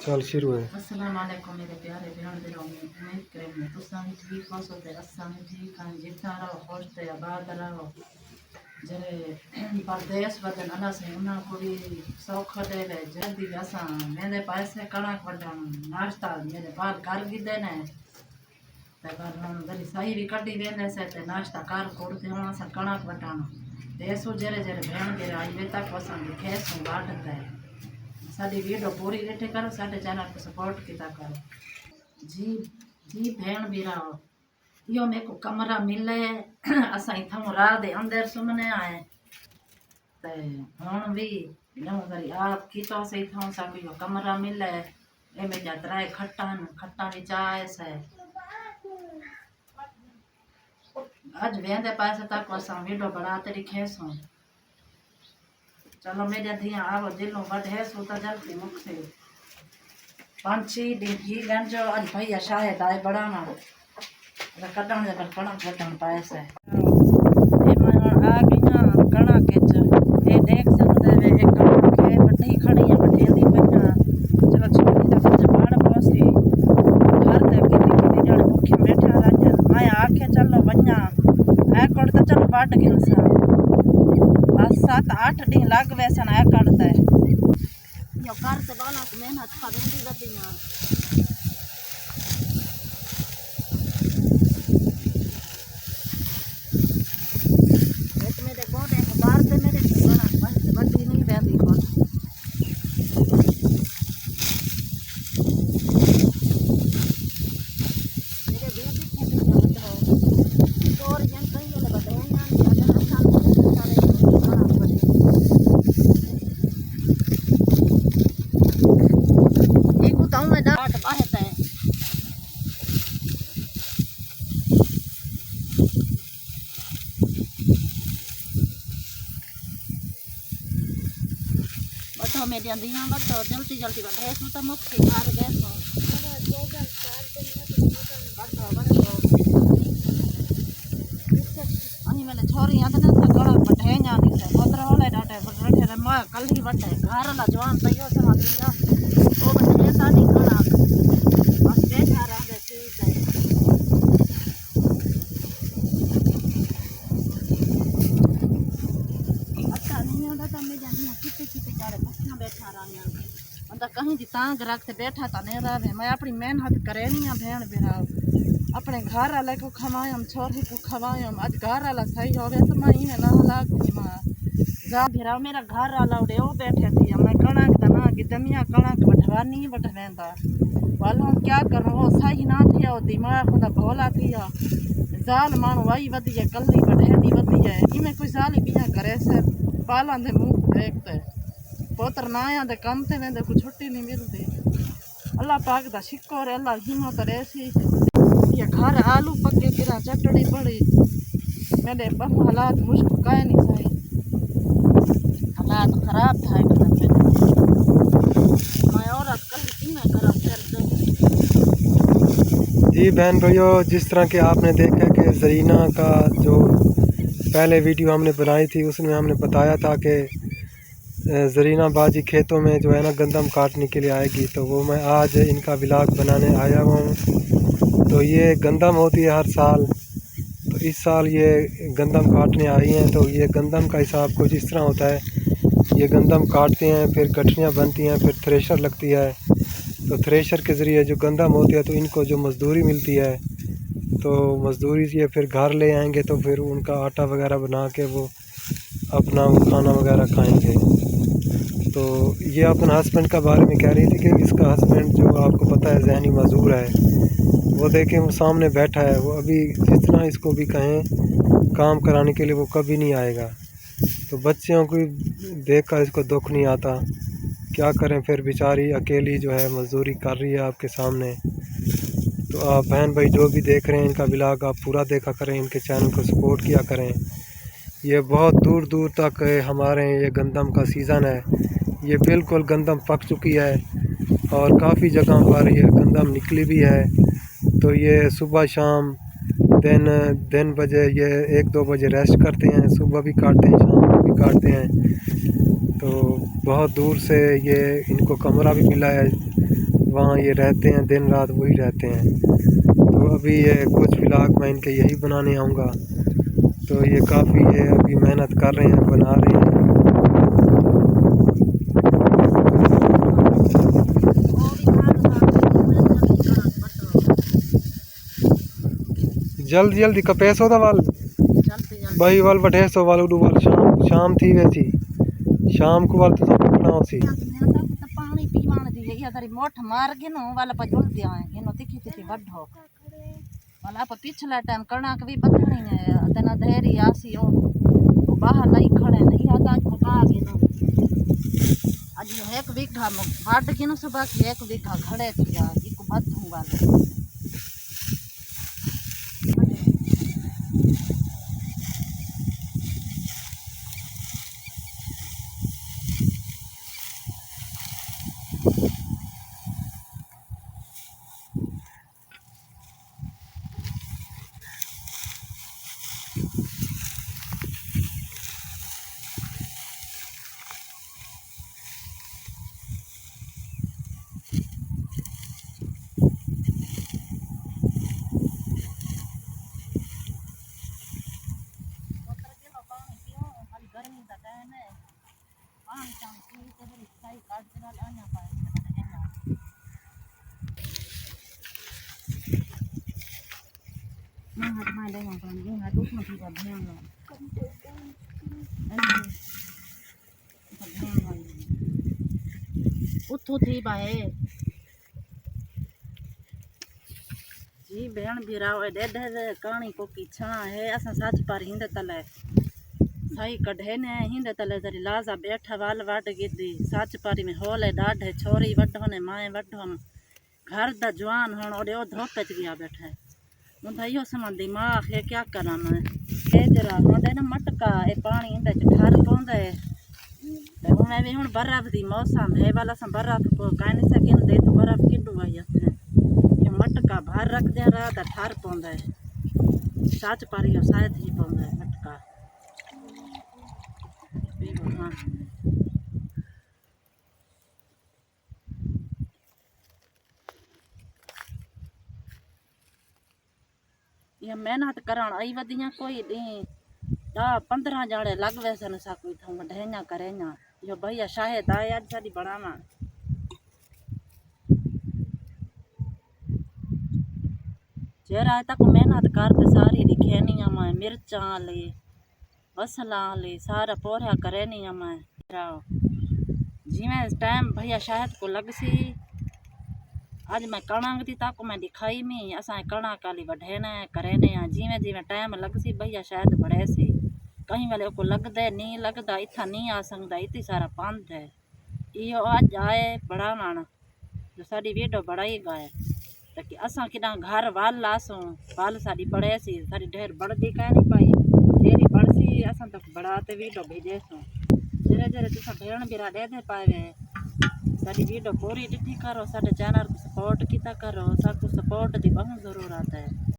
चल शुरू है। अस्सलाम वालेकुम मेरे प्यारे बहन दिलों में उम्मीद करें तुसा भी ठीक हो सो ते असा भी ठीक हां जिता रहो खुश ते आबाद रहो जरे परदेश वदन अल्लाह से उन्हें को भी सौख देवे जल्दी असा मेरे पैसे कणक वडन नाश्ता मेरे बाल कर गिदे ने ते पर हम जरी सही भी कटी वेंदे से ते नाश्ता कर कोड़ ते हम असा कणक वटाना ते सो जरे जरे बहन दे आई वे तक पसंद खेस वाटता है साडी वीडियो पूरी ॾिठे करो साडे चैनल को सपोर्ट किया करो जी जी भेण बिराओ यो मेरे को कमरा मिले असा इथों राह दे अंदर सुमने आए ते हुन भी नो करी आप खींचो से इथों सा यो कमरा मिले ए में जा त्राए खट्टा नी चाय से आज वेंदे पासे तक असा वीडियो बनाते दिखेसो चलो मेरे धिया आओ दिलों बट है सोता जल्दी मुख से 5-6 दिन ही गन जो आज भैया शायद आए बढ़ाना कटन जब कणक कटन पैसे ए मैं आ गईया कणा के ए देख सकते वे एक कणा के बड़ी खड़ी है बड़ी दी पन्ना चलो छोटी दा कुछ बाड़ पोसी घर ते कितनी जण भूखे बैठा राजा मैं आखे चलो वन्या ए कोड़ तो चलो बाट गिनसा 7-8 दिन लग वैसे ना करता है यो कर से बाला को मेहनत करेंदी गदियां एक मेरे गोडे बाहर से मेरे बड़ा बड़ी नहीं रहती को मेरे बेटी खेती करते हो और जन कहीं ले बताया ना बटो में दिया बटो जल्दी जल्दी बढ़े तू तो मुक्ति मार गए अनी मैंने छोरी याद ना था गड़ा बढ़े जानी से उधर होले डाटे बैठे रे मैं कल ही बैठे घर ला जवान तैयो समा दिया वो बढ़े सानी गड़ा बस बैठा रह गए ठीक है अच्छा नहीं होता तो मैं जानी किते जा रहे बस बैठा रहा मतलब कहीं दी तांग रख से बैठा तो नहीं रहे मैं अपनी मेहनत करे नहीं भेण बेरा अपने घर वाले को खवायम छोरी को खवायम आज घर वाला सही हो गया तो मैं इन्हें ना लागती माँ जा भेरा मेरा घर वाला उड़े वो बैठे थी मैं कणक तना कि जमिया कणक बटवा नहीं बटवेंदा वाल हम क्या करूँ वो सही ना थी वो दिमाग खुदा भोला थी जाल मानू वही वधी है कल बढ़े वधी है इमें कोई साल बिया करे से पाला दे मुँह देखते पोतर ना आया दे कम से वेंदे को छुट्टी नहीं मिलती अल्लाह पाक दा शिक्र है अल्लाह हिम्मत रेसी ये घर आलू पके किरा चटड़ी पड़ी मेरे बम हालात मुश्किल काहे नहीं सही हालात खराब था मैं औरत कल में खराब कर जी बहन भाइयों, जिस तरह के आपने देखा कि ज़रीना का जो पहले वीडियो हमने बनाई थी उसमें हमने बताया था कि ज़रीना बाजी खेतों में जो है ना गंदम काटने के लिए आएगी, तो वो मैं आज इनका व्लॉग बनाने आया हुआ हूँ। तो ये गंदम होती है हर साल, तो इस साल ये गंदम काटने आई हैं। तो ये गंदम का हिसाब कुछ इस तरह होता है, ये गंदम काटते हैं, फिर गठरियाँ बनती हैं, फिर थ्रेशर लगती है। तो थ्रेशर के ज़रिए जो गंदम होती है तो इनको जो मज़दूरी मिलती है, तो मज़दूरी से फिर घर ले आएंगे, तो फिर उनका आटा वगैरह बना के वो अपना वो खाना वगैरह खाएंगे। तो ये अपने हस्बैंड का बारे में कह रही थी कि इसका हस्बैंड जो आपको पता है जहनी मजदूर है, वो देखें वो सामने बैठा है, वो अभी जितना इसको भी कहें काम कराने के लिए वो कभी नहीं आएगा। तो बच्चियों को देख कर इसको दुख नहीं आता, क्या करें फिर बेचारी अकेली जो है मजदूरी कर रही है आपके सामने। तो आप बहन भाई जो भी देख रहे हैं इनका व्लॉग आप पूरा देखा करें, इनके चैनल को सपोर्ट किया करें। ये बहुत दूर दूर तक हमारे ये गंदम का सीज़न है, ये बिल्कुल गंदम पक चुकी है और काफ़ी जगह पर ये गंदम निकली भी है। तो ये सुबह शाम दिन बजे ये 1-2 बजे रेस्ट करते हैं, सुबह भी काटते हैं, शाम को भी काटते हैं। तो बहुत दूर से ये इनको कमरा भी मिला है वहाँ ये रहते हैं, दिन रात वही रहते हैं। तो अभी ये कुछ व्लॉग मैं इनके यही बनाने आऊँगा। तो ये काफ़ी ये अभी मेहनत कर रहे हैं, बना रहे हैं। जल्दी जल्दी कपेसो था वाल भाई वाल बठे सो वाल उडू वाल शाम थी वैसी शाम को वाल तो सब बनाओ सी पानी पीवान दी ये तारी मोठ मार गिनो वाला पर जुल दिया है गिनो तिखी तिखी वड्ढो वाला पर पिछला टाइम कणक भी बदलनी है तना धेरी आसी ओ बाहर नहीं खड़े नहीं आता मका गिनो आज एक बीघा वाट गिनो सब बाकी एक बीघा खड़े किया इको बदू वाला उठो थी बाहे जी भेण बिरावे डेढ़ कहानी को की छा है असा सच पर हिंद तले सही कढ़े ने हिंद तले जरी लाजा बैठा वाल वाट गिदी सच पारी में होले डाढ़े छोरी वड्ढो ने माए वड्ढो घर दा जवान हण ओडे ओ धोपे च गया बैठा है मुंदा यो समा दिमाग है क्या करा मैं ए जरा होंदे ना मटका ए पानी इंदे च ठर पौंदा है ते हुण भी हुण बर्फ दी मौसम है वाला सा बर्फ को काई नहीं सकिन दे तो बर्फ किडू आई है ये मटका भर रख दे रहा ता ठर पौंदा है सच पारी शायद ही पौंदा है मटका ये मेहनत करण आई वदियां कोई दी 10-15 जाड़े लग वैसे न सा कोई था वढेना करेना यो भैया शायद आए आज साडी बनावा जेरा तक मेहनत करते सारी दिखेनिया मैं मिर्चा ले बसला ले सारा पोरा करेनिया मैं जिमें टाइम भैया शायद को लग सी आज मैं कणक थी ताको मैं दिखाई में असा कणक काली वढेना करेने जिमें जिमें टाइम लग सी भैया शायद बढ़े सी कहीं वाले को लगता नहीं लगता इतना नहीं आ सकता इतनी सारा पंथ है यो आज आए बड़ा मान जो साड़ी वीडियो बढ़ाई गए ताकि असा कि घर वाल लासों वाल साड़ी बढ़े सी साड़ी ढेर बढ़ती कह नहीं पाई ढेरी बढ़ सी असा तक बढ़ाते वीडियो भेजे सो धीरे धीरे तुसा भेण बिरा दे पाए साड़ी वीडियो पूरी डिठी करो साडे चैनल को सपोर्ट किता करो सबको सपोर्ट की बहुत जरूरत है।